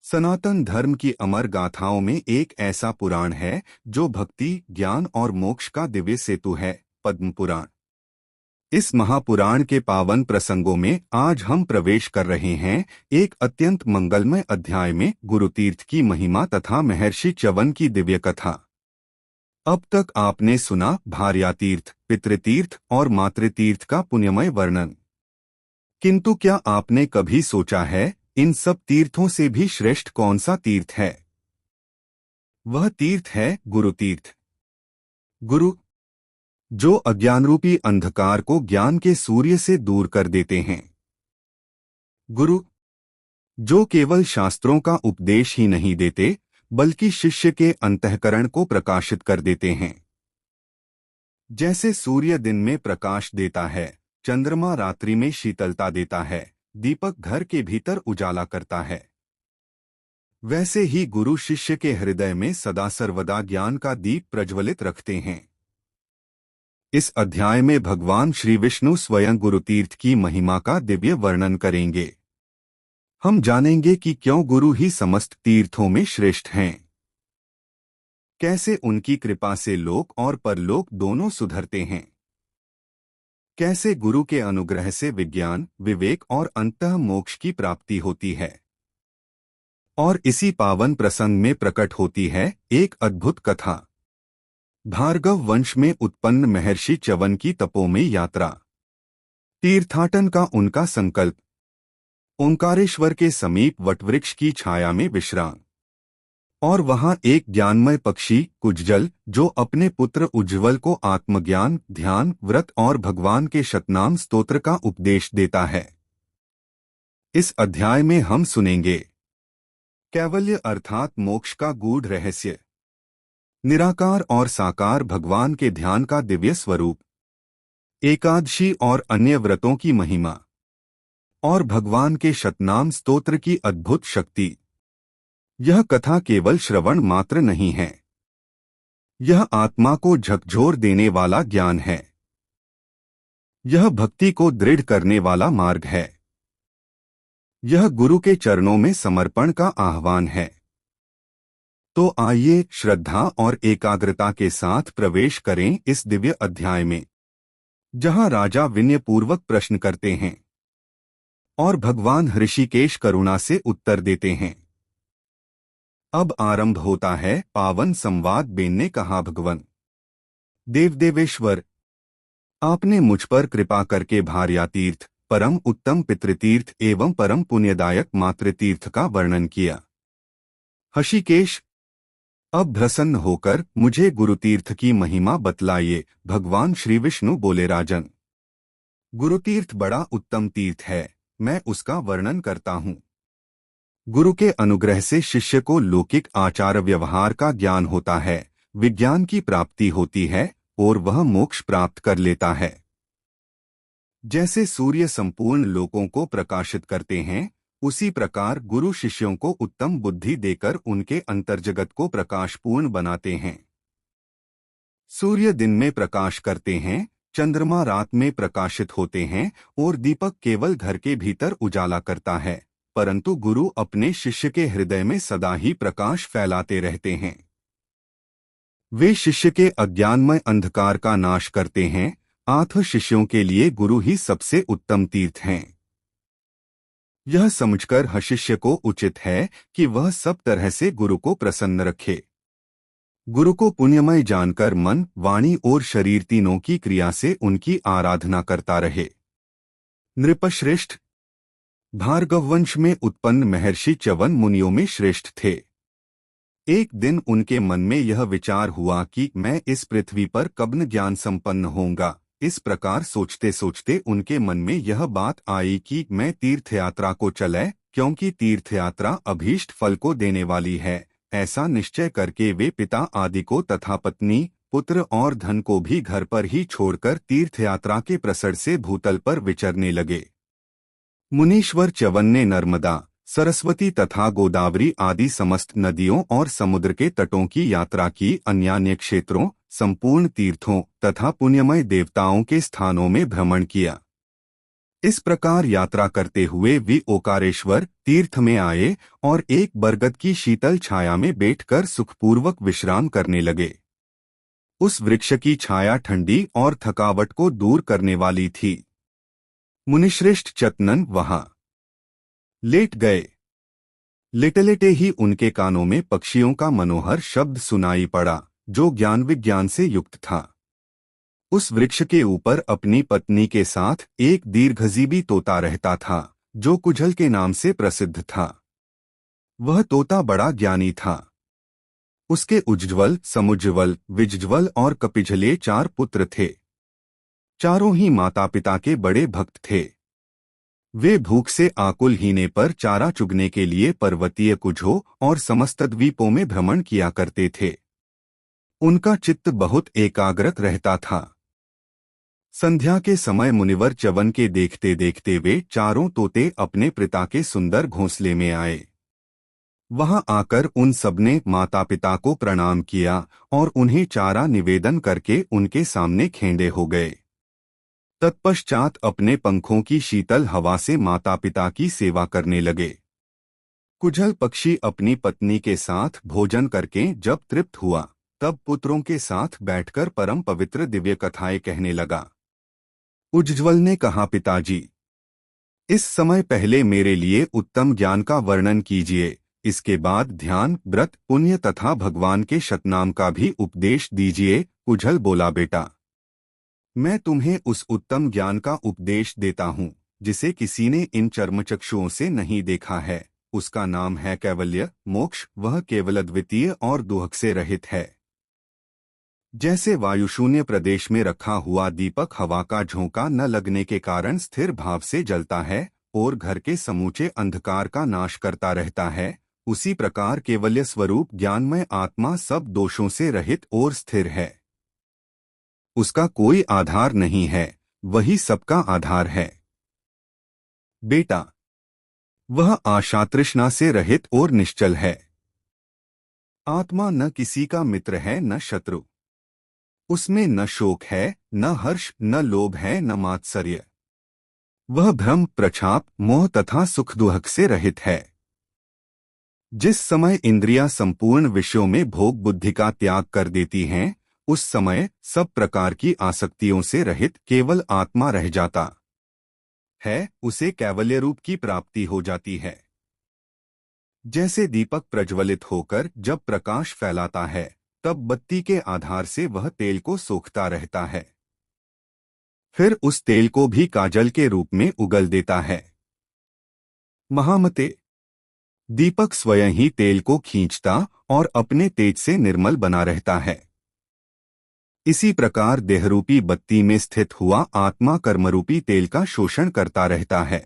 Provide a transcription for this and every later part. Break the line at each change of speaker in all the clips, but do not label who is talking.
सनातन धर्म की अमर गाथाओं में एक ऐसा पुराण है जो भक्ति, ज्ञान और मोक्ष का दिव्य सेतु है, पद्म पुराण। इस महापुराण के पावन प्रसंगों में आज हम प्रवेश कर रहे हैं एक अत्यंत मंगलमय अध्याय में, गुरुतीर्थ की महिमा तथा महर्षि च्यवन की दिव्य कथा। अब तक आपने सुना भार्यातीर्थ, पितृतीर्थ और मातृतीर्थ का पुण्यमय वर्णन। किंतु क्या आपने कभी सोचा है, इन सब तीर्थों से भी श्रेष्ठ कौन सा तीर्थ है? वह तीर्थ है गुरुतीर्थ। गुरु, जो अज्ञानरूपी अंधकार को ज्ञान के सूर्य से दूर कर देते हैं। गुरु, जो केवल शास्त्रों का उपदेश ही नहीं देते, बल्कि शिष्य के अंतःकरण को प्रकाशित कर देते हैं। जैसे सूर्य दिन में प्रकाश देता है, चंद्रमा रात्रि में शीतलता देता है, दीपक घर के भीतर उजाला करता है, वैसे ही गुरु शिष्य के हृदय में सदा सर्वदा ज्ञान का दीप प्रज्वलित रखते हैं। इस अध्याय में भगवान श्री विष्णु स्वयं गुरुतीर्थ की महिमा का दिव्य वर्णन करेंगे। हम जानेंगे कि क्यों गुरु ही समस्त तीर्थों में श्रेष्ठ हैं, कैसे उनकी कृपा से लोक और परलोक दोनों सुधरते हैं, कैसे गुरु के अनुग्रह से विज्ञान, विवेक और अंतः मोक्ष की प्राप्ति होती है। और इसी पावन प्रसंग में प्रकट होती है एक अद्भुत कथा, भार्गव वंश में उत्पन्न महर्षि च्यवन की तपोमय यात्रा। तीर्थाटन का उनका संकल्प, ओंकारेश्वर के समीप वटवृक्ष की छाया में विश्राम, और वहां एक ज्ञानमय पक्षी कुज्जल, जो अपने पुत्र उज्ज्वल को आत्मज्ञान, ध्यान, व्रत और भगवान के शतनाम स्तोत्र का उपदेश देता है। इस अध्याय में हम सुनेंगे कैवल्य अर्थात मोक्ष का गूढ़ रहस्य, निराकार और साकार भगवान के ध्यान का दिव्य स्वरूप, एकादशी और अन्य व्रतों की महिमा, और भगवान के शतनाम स्तोत्र की अद्भुत शक्ति। यह कथा केवल श्रवण मात्र नहीं है, यह आत्मा को झकझोर देने वाला ज्ञान है। यह भक्ति को दृढ़ करने वाला मार्ग है। यह गुरु के चरणों में समर्पण का आह्वान है। तो आइए श्रद्धा और एकाग्रता के साथ प्रवेश करें इस दिव्य अध्याय में, जहां राजा विनयपूर्वक प्रश्न करते हैं और भगवान ऋषिकेश करुणा से उत्तर देते हैं। अब आरंभ होता है पावन संवाद। बेन ने कहा, भगवान देवदेवेश्वर, आपने मुझ पर कृपा करके भार्यातीर्थ, परम उत्तम पितृतीर्थ एवं परम पुण्यदायक मातृतीर्थ का वर्णन किया। ऋषिकेश, अब प्रसन्न होकर मुझे गुरुतीर्थ की महिमा बतलाइए। भगवान श्री विष्णु बोले, राजन, गुरुतीर्थ बड़ा उत्तम तीर्थ है, मैं उसका वर्णन करता हूँ। गुरु के अनुग्रह से शिष्य को लौकिक आचार व्यवहार का ज्ञान होता है, विज्ञान की प्राप्ति होती है और वह मोक्ष प्राप्त कर लेता है। जैसे सूर्य संपूर्ण लोकों को प्रकाशित करते हैं, उसी प्रकार गुरु शिष्यों को उत्तम बुद्धि देकर उनके अंतर्जगत को प्रकाशपूर्ण बनाते हैं। सूर्य दिन में प्रकाश करते हैं, चंद्रमा रात में प्रकाशित होते हैं और दीपक केवल घर के भीतर उजाला करता है, परंतु गुरु अपने शिष्य के हृदय में सदा ही प्रकाश फैलाते रहते हैं। वे शिष्य के अज्ञानमय अंधकार का नाश करते हैं। आठ शिष्यों के लिए गुरु ही सबसे उत्तम तीर्थ हैं। यह समझकर शिष्य को उचित है कि वह सब तरह से गुरु को प्रसन्न रखे। गुरु को पुण्यमय जानकर मन, वाणी और शरीर तीनों की क्रिया से उनकी आराधना करता रहे। नृपश्रेष्ठ, भार्गववंश में उत्पन्न महर्षि च्यवन मुनियों में श्रेष्ठ थे। एक दिन उनके मन में यह विचार हुआ कि मैं इस पृथ्वी पर कब ज्ञान संपन्न होऊंगा। इस प्रकार सोचते सोचते उनके मन में यह बात आई कि मैं तीर्थयात्रा को चले, क्योंकि तीर्थयात्रा अभीष्ट फल को देने वाली है। ऐसा निश्चय करके वे पिता आदि को तथा पत्नी, पुत्र और धन को भी घर पर ही छोड़कर तीर्थयात्रा के प्रसर से भूतल पर विचरने लगे। मुनीश्वर च्यवन ने नर्मदा, सरस्वती तथा गोदावरी आदि समस्त नदियों और समुद्र के तटों की यात्रा की, अन्यान्य क्षेत्रों, संपूर्ण तीर्थों तथा पुण्यमय देवताओं के स्थानों में भ्रमण किया। इस प्रकार यात्रा करते हुए वे ओकारेश्वर तीर्थ में आए और एक बरगद की शीतल छाया में बैठकर सुखपूर्वक विश्राम करने लगे। उस वृक्ष की छाया ठंडी और थकावट को दूर करने वाली थी। मुनिश्रेष्ठ चतनन वहां लेट गए। लेटे लेटे ही उनके कानों में पक्षियों का मनोहर शब्द सुनाई पड़ा, जो ज्ञान विज्ञान से युक्त था। उस वृक्ष के ऊपर अपनी पत्नी के साथ एक दीर्घजीवी तोता रहता था, जो कुजल के नाम से प्रसिद्ध था। वह तोता बड़ा ज्ञानी था। उसके उज्ज्वल, समुज्ज्वल, विज्ज्वल और कपिझले 4 पुत्र थे। चारों ही माता पिता के बड़े भक्त थे। वे भूख से आकुल हीने पर चारा चुगने के लिए पर्वतीय कुजों और समस्त द्वीपों में भ्रमण किया करते थे। उनका चित्त बहुत एकाग्रत रहता था। संध्या के समय मुनिवर च्यवन के देखते देखते वे चारों तोते अपने पिता के सुंदर घोंसले में आए। वहां आकर उन सबने माता पिता को प्रणाम किया और उन्हें चारा निवेदन करके उनके सामने खेंडे हो गए। तत्पश्चात अपने पंखों की शीतल हवा से माता पिता की सेवा करने लगे। कुजल पक्षी अपनी पत्नी के साथ भोजन करके जब तृप्त हुआ, तब पुत्रों के साथ बैठकर परम पवित्र दिव्य कथाएं कहने लगा। उज्ज्वल ने कहा, पिताजी, इस समय पहले मेरे लिए उत्तम ज्ञान का वर्णन कीजिए, इसके बाद ध्यान, व्रत, पुण्य तथा भगवान के शतनाम का भी उपदेश दीजिए। कुजल बोला, बेटा, मैं तुम्हें उस उत्तम ज्ञान का उपदेश देता हूँ जिसे किसी ने इन चर्मचक्षुओं से नहीं देखा है। उसका नाम है कैवल्य मोक्ष। वह केवल अद्वितीय और दुहक से रहित है। जैसे वायुशून्य प्रदेश में रखा हुआ दीपक हवा का झोंका न लगने के कारण स्थिर भाव से जलता है और घर के समूचे अंधकार का नाश करता रहता है, उसी प्रकार केवल्य स्वरूप ज्ञानमय आत्मा सब दोषों से रहित और स्थिर है। उसका कोई आधार नहीं है, वही सबका आधार है। बेटा, वह आशा तृष्णा से रहित और निश्चल है। आत्मा न किसी का मित्र है न शत्रु। उसमें न शोक है, न हर्ष, न लोभ है, न मात्सर्य। वह भ्रम, प्रछाप, मोह तथा सुख दुहक से रहित है। जिस समय इंद्रियां संपूर्ण विषयों में भोग बुद्धि का त्याग कर देती हैं, उस समय सब प्रकार की आसक्तियों से रहित केवल आत्मा रह जाता है। उसे कैवल्य रूप की प्राप्ति हो जाती है। जैसे दीपक प्रज्वलित होकर जब प्रकाश फैलाता है, तब बत्ती के आधार से वह तेल को सोखता रहता है, फिर उस तेल को भी काजल के रूप में उगल देता है। महामते, दीपक स्वयं ही तेल को खींचता और अपने तेज से निर्मल बना रहता है। इसी प्रकार देहरूपी बत्ती में स्थित हुआ आत्मा कर्मरूपी तेल का शोषण करता रहता है।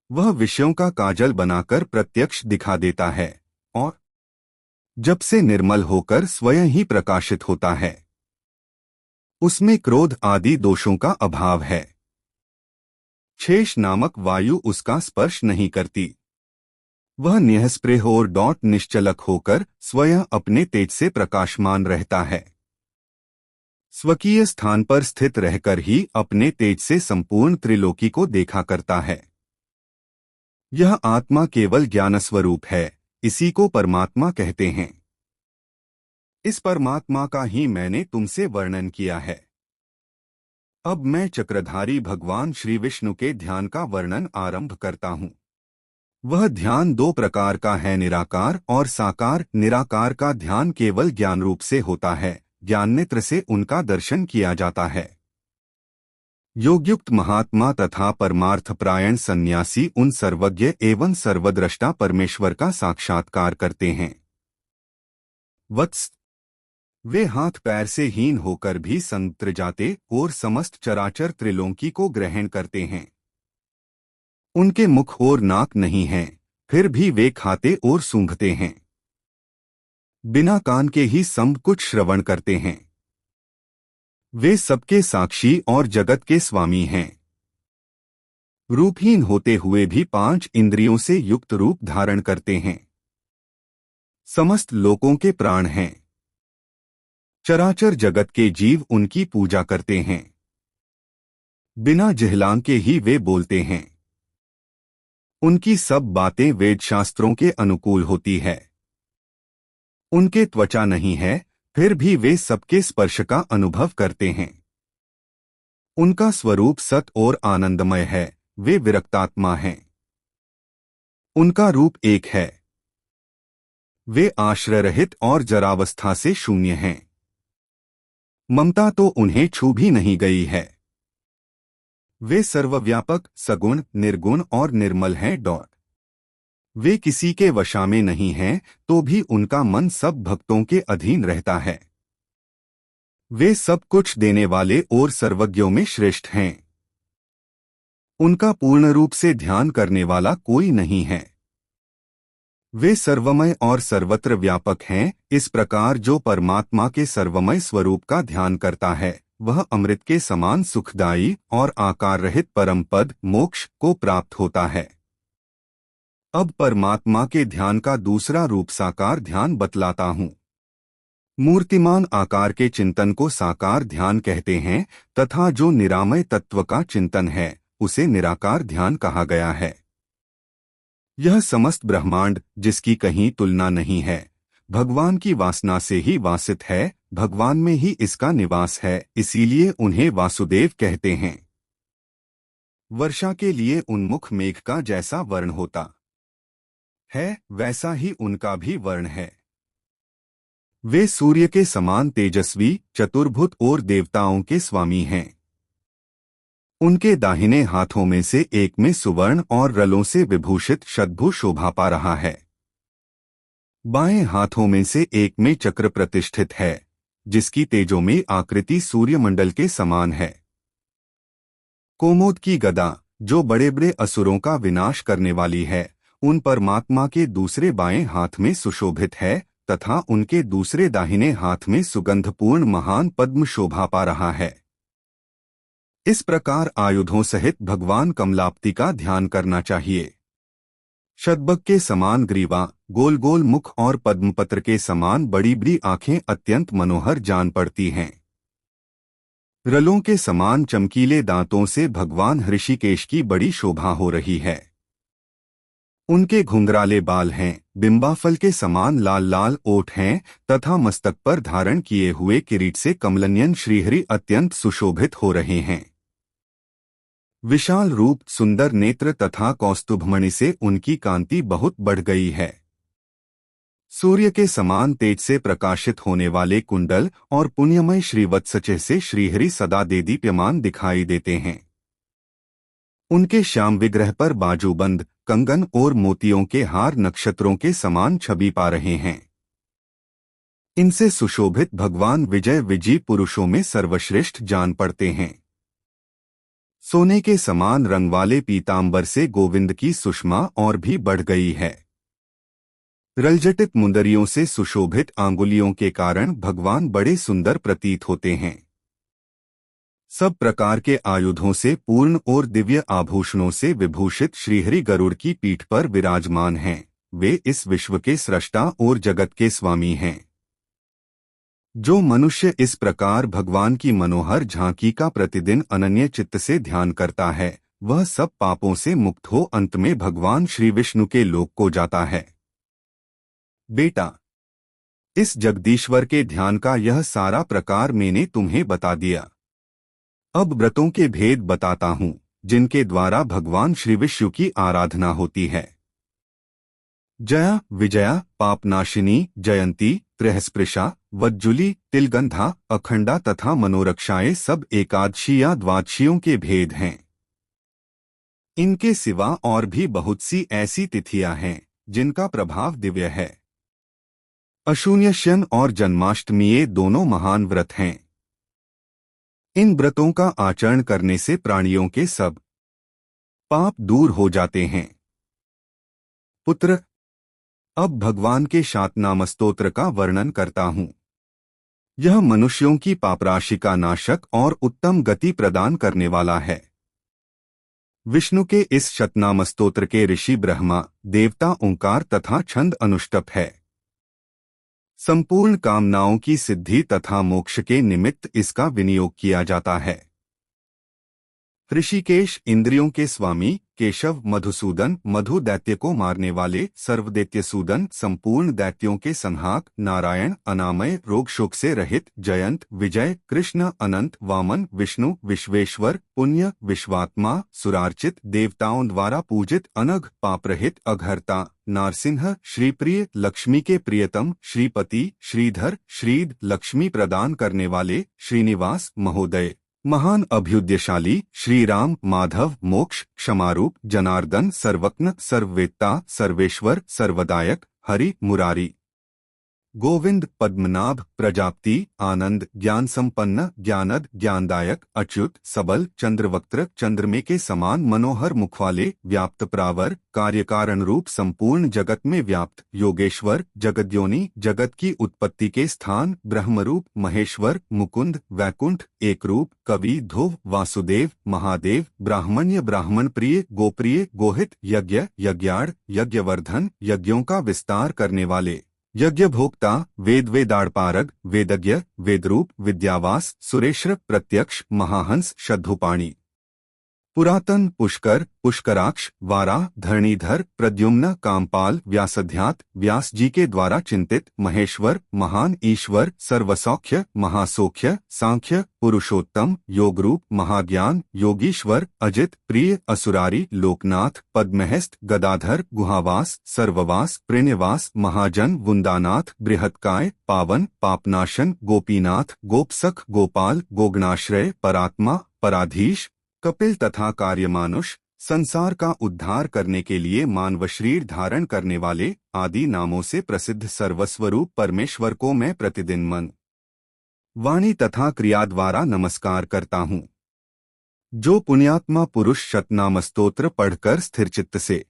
वह विषयों का काजल बनाकर प्रत्यक्ष दिखा देता है और जब से निर्मल होकर स्वयं ही प्रकाशित होता है, उसमें क्रोध आदि दोषों का अभाव है। शेष नामक वायु उसका स्पर्श नहीं करती। वह निःस्पृह और डॉट निश्चलक होकर स्वयं अपने तेज से प्रकाशमान रहता है। स्वकीय स्थान पर स्थित रहकर ही अपने तेज से संपूर्ण त्रिलोकी को देखा करता है। यह आत्मा केवल ज्ञानस्वरूप है, इसी को परमात्मा कहते हैं। इस परमात्मा का ही मैंने तुमसे वर्णन किया है। अब मैं चक्रधारी भगवान श्री विष्णु के ध्यान का वर्णन आरंभ करता हूँ। वह ध्यान 2 प्रकार का है, निराकार और साकार। निराकार का ध्यान केवल ज्ञान रूप से होता है, ज्ञान नेत्र से उनका दर्शन किया जाता है। योगयुक्त महात्मा तथा परमार्थपरायण सन्यासी उन सर्वज्ञ एवं सर्वद्रष्टा परमेश्वर का साक्षात्कार करते हैं। वत्स, वे हाथ पैर से हीन होकर भी संतृ जाते और समस्त चराचर त्रिलोकी को ग्रहण करते हैं। उनके मुख और नाक नहीं हैं, फिर भी वे खाते और सूंघते हैं। बिना कान के ही सब कुछ श्रवण करते हैं। वे सबके साक्षी और जगत के स्वामी हैं। रूपहीन होते हुए भी 5 इंद्रियों से युक्त रूप धारण करते हैं। समस्त लोकों के प्राण हैं। चराचर जगत के जीव उनकी पूजा करते हैं। बिना झिहलाके ही वे बोलते हैं। उनकी सब बातें वेद शास्त्रों के अनुकूल होती है। उनके त्वचा नहीं है, फिर भी वे सबके स्पर्श का अनुभव करते हैं। उनका स्वरूप सत और आनंदमय है, वे विरक्तात्मा हैं। उनका रूप एक है। वे आश्रय रहित और जरावस्था से शून्य हैं। ममता तो उन्हें छू भी नहीं गई है। वे सर्वव्यापक, सगुण, निर्गुण और निर्मल हैं। वे किसी के वशा में नहीं हैं, तो भी उनका मन सब भक्तों के अधीन रहता है। वे सब कुछ देने वाले और सर्वज्ञों में श्रेष्ठ हैं। उनका पूर्ण रूप से ध्यान करने वाला कोई नहीं है। वे सर्वमय और सर्वत्र व्यापक हैं। इस प्रकार जो परमात्मा के सर्वमय स्वरूप का ध्यान करता है, वह अमृत के समान सुखदायी और आकार रहित परम पद मोक्ष को प्राप्त होता है। अब परमात्मा के ध्यान का दूसरा रूप साकार ध्यान बतलाता हूँ। मूर्तिमान आकार के चिंतन को साकार ध्यान कहते हैं, तथा जो निरामय तत्व का चिंतन है, उसे निराकार ध्यान कहा गया है। यह समस्त ब्रह्मांड, जिसकी कहीं तुलना नहीं है, भगवान की वासना से ही वासित है, भगवान में ही इसका निवास है, इसीलिए उन्हें वासुदेव कहते हैं। वर्षा के लिए उन्मुख मेघ का जैसा वर्ण होता है, वैसा ही उनका भी वर्ण है। वे सूर्य के समान तेजस्वी, चतुर्भुज और देवताओं के स्वामी हैं। उनके दाहिने हाथों में से एक में सुवर्ण और रलों से विभूषित शतभु शोभा पा रहा है। बाएं हाथों में से एक में चक्र प्रतिष्ठित है, जिसकी तेजोमयी आकृति सूर्यमंडल के समान है। कोमोद की गदा, जो बड़े बड़े असुरों का विनाश करने वाली है, उन परमात्मा के दूसरे बाएं हाथ में सुशोभित है, तथा उनके दूसरे दाहिने हाथ में सुगंधपूर्ण महान पद्म शोभा पा रहा है। इस प्रकार आयुधों सहित भगवान कमलापति का ध्यान करना चाहिए। शतबग के समान ग्रीवा, गोल गोल मुख और पद्मपत्र के समान बड़ी बड़ी आंखें अत्यंत मनोहर जान पड़ती हैं। रलों के समान चमकीले दांतों से भगवान ऋषिकेश की बड़ी शोभा हो रही है। उनके घुंघराले बाल हैं, बिंबाफल के समान लाल लाल ओठ हैं, तथा मस्तक पर धारण किए हुए किरीट से कमलनयन श्रीहरि अत्यंत सुशोभित हो रहे हैं। विशाल रूप, सुंदर नेत्र तथा कौस्तुभमणि से उनकी कांति बहुत बढ़ गई है। सूर्य के समान तेज से प्रकाशित होने वाले कुंडल और पुण्यमय श्रीवत्सचेह से श्रीहरि सदा देदीप्यमान दिखाई देते हैं। उनके श्याम विग्रह पर बाजूबंद, कंगन और मोतियों के हार नक्षत्रों के समान छवि पा रहे हैं। इनसे सुशोभित भगवान विजय विजयी पुरुषों में सर्वश्रेष्ठ जान पड़ते हैं। सोने के समान रंग वाले पीतांबर से गोविंद की सुषमा और भी बढ़ गई है। रलजटित मुंदरियों से सुशोभित आंगुलियों के कारण भगवान बड़े सुंदर प्रतीत होते हैं। सब प्रकार के आयुधों से पूर्ण और दिव्य आभूषणों से विभूषित श्रीहरि गरुड़ की पीठ पर विराजमान हैं। वे इस विश्व के सृष्टा और जगत के स्वामी हैं। जो मनुष्य इस प्रकार भगवान की मनोहर झांकी का प्रतिदिन अनन्य चित्त से ध्यान करता है, वह सब पापों से मुक्त हो अंत में भगवान श्री विष्णु के लोक को जाता है। बेटा, इस जगदीश्वर के ध्यान का यह सारा प्रकार मैंने तुम्हें बता दिया। अब व्रतों के भेद बताता हूँ, जिनके द्वारा भगवान श्री विष्णु की आराधना होती है। जया, विजया, पापनाशिनी, जयंती, त्रयस्पृशा, वज्जुली, तिलगंधा, अखंडा तथा मनोरक्षाएं सब एकादशी या द्वादशियों के भेद हैं। इनके सिवा और भी बहुत सी ऐसी तिथियां हैं जिनका प्रभाव दिव्य है। अशून्यशन और जन्माष्टमी ये दोनों महान व्रत हैं। इन व्रतों का आचरण करने से प्राणियों के सब पाप दूर हो जाते हैं। पुत्र, अब भगवान के शातनाम स्तोत्र का वर्णन करता हूँ। यह मनुष्यों की पापराशि का नाशक और उत्तम गति प्रदान करने वाला है। विष्णु के इस शतनाम स्तोत्र के ऋषि ब्रह्मा, देवता ओंकार तथा छंद अनुष्टप है। संपूर्ण कामनाओं की सिद्धि तथा मोक्ष के निमित्त इसका विनियोग किया जाता है। ऋषिकेश इंद्रियों के स्वामी, केशव मधुसूदन मधु दैत्य को मारने वाले, सर्वदैत्यसूदन संपूर्ण दैत्यों के संहाक, नारायण अनामय रोग शोक से रहित, जयंत विजय, कृष्ण अनंत, वामन विष्णु विश्वेश्वर, पुण्य विश्वात्मा, सुरार्चित देवताओं द्वारा पूजित, अनघ पापरहित, अघहर्ता, नारसिंह श्रीप्रिय, लक्ष्मी के प्रियतम, श्रीपति, श्रीधर, श्रीद लक्ष्मी प्रदान करने वाले, श्रीनिवास महोदय, महान अभ्युदयशाली, श्री राम माधव मोक्ष क्षमारूप, जनार्दन सर्वज्ञ सर्ववेत्ता, सर्वेश्वर सर्वदायक, हरि मुरारी, गोविंद पद्मनाभ, प्रजापति, आनंद, ज्ञान संपन्न, ज्ञानद, ज्ञानदायक, अच्युत, सबल, चंद्रवक्त्र, चंद्रमे के समान मनोहर मुख वाले, व्याप्त प्रावर, कार्यकारण रूप, संपूर्ण जगत में व्याप्त, योगेश्वर, जगद्योनि, जगत की उत्पत्ति के स्थान, ब्रह्मरूप, महेश्वर, मुकुंद, वैकुंठ, एक रूप, कवि, ध्रुव, वासुदेव, महादेव, ब्राह्मण्य, ब्राह्मण प्रिय, गोप्रिय, गोहित, यज्ञ, यज्ञाड़, यज्ञवर्धन, यज्ञों का विस्तार करने वाले, यज्ञ भोक्ता, वेद वेदाड़पारग, वेदज्ञ, वेदरूप, विद्यावास, सुरेश्वर, प्रत्यक्ष, महाहंस, शद्धुपाणी, पुरातन, पुष्कर, पुष्कराक्ष, वाराह, धरणीधर, प्रद्युम्न, कामपाल, व्यासध्यात, व्यास जी के द्वारा चिंतित, महेश्वर, महान ईश्वर, सर्वसौख्य, महासौख्य, सांख्य, पुरुषोत्तम, योगरूप, महाज्ञान, योगीश्वर, अजित, प्रिय, असुरारी, लोकनाथ, पद्महस्त, गदाधर, गुहावास, सर्ववास, प्रेण्यवास, महाजन, वुंदानाथ, बृहत्काय, पावन, पापनाशन, गोपीनाथ, गोपसख, गोपाल, गोगणाश्रय, परात्मा, पराधीश, कपिल तथा कार्यमानुष, संसार का उद्धार करने के लिए मानव शरीर धारण करने वाले आदि नामों से प्रसिद्ध सर्वस्वरूप परमेश्वर को मैं प्रतिदिन मन, वाणी तथा क्रिया द्वारा नमस्कार करता हूँ। जो पुण्यात्मा पुरुष शतनाम स्तोत्र पढ़कर स्थिरचित्त से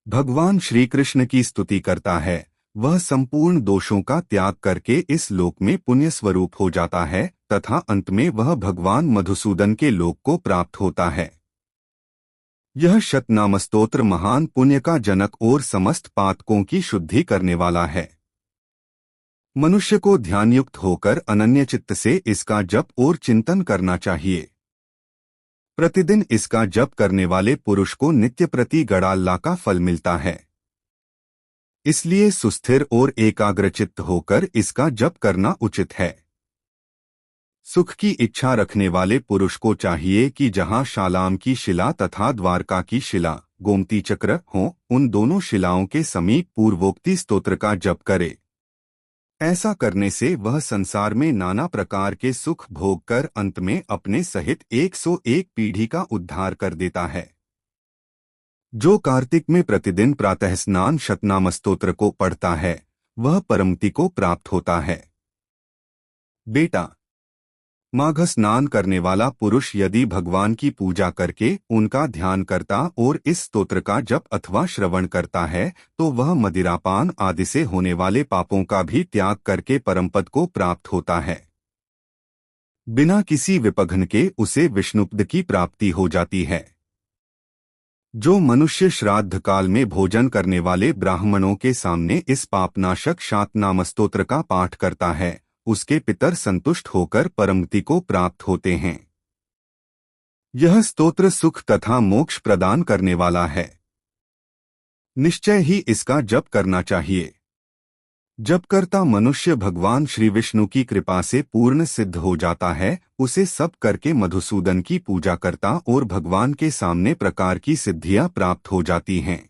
भगवान श्री कृष्ण की स्तुति करता है, वह संपूर्ण दोषों का त्याग करके इस लोक में पुण्य स्वरूप हो जाता है तथा अंत में वह भगवान मधुसूदन के लोक को प्राप्त होता है। यह शतनाम स्तोत्र महान पुण्य का जनक और समस्त पातकों की शुद्धि करने वाला है। मनुष्य को ध्यानयुक्त होकर अनन्य चित्त से इसका जप और चिंतन करना चाहिए। प्रतिदिन इसका जप करने वाले पुरुष को नित्य प्रति गड़ाल्ला का फल मिलता है। इसलिए सुस्थिर और एकाग्रचित्त होकर इसका जप करना उचित है। सुख की इच्छा रखने वाले पुरुष को चाहिए कि जहाँ शालाम की शिला तथा द्वारका की शिला गोमती चक्र हो, उन दोनों शिलाओं के समीप पूर्वोक्ति स्तोत्र का जप करे। ऐसा करने से वह संसार में नाना प्रकार के सुख भोग कर अंत में अपने सहित 101 पीढ़ी का उद्धार कर देता है। जो कार्तिक में प्रतिदिन प्रातः स्नान शतनाम स्तोत्र को पढ़ता है, वह परमति को प्राप्त होता है। बेटा, माघ स्नान करने वाला पुरुष यदि भगवान की पूजा करके उनका ध्यान करता और इस स्तोत्र का जप अथवा श्रवण करता है, तो वह मदिरापान आदि से होने वाले पापों का भी त्याग करके परमपद को प्राप्त होता है। बिना किसी विपघ्न के उसे विष्णुपद की प्राप्ति हो जाती है। जो मनुष्य श्राद्ध काल में भोजन करने वाले ब्राह्मणों के सामने इस पापनाशक शातनाम स्तोत्र का पाठ करता है, उसके पितर संतुष्ट होकर परमगति को प्राप्त होते हैं। यह स्तोत्र सुख तथा मोक्ष प्रदान करने वाला है। निश्चय ही इसका जप करना चाहिए। जपकर्ता मनुष्य भगवान श्री विष्णु की कृपा से पूर्ण सिद्ध हो जाता है। उसे सब करके मधुसूदन की पूजा करता और भगवान के सामने प्रकार की सिद्धियां प्राप्त हो जाती हैं।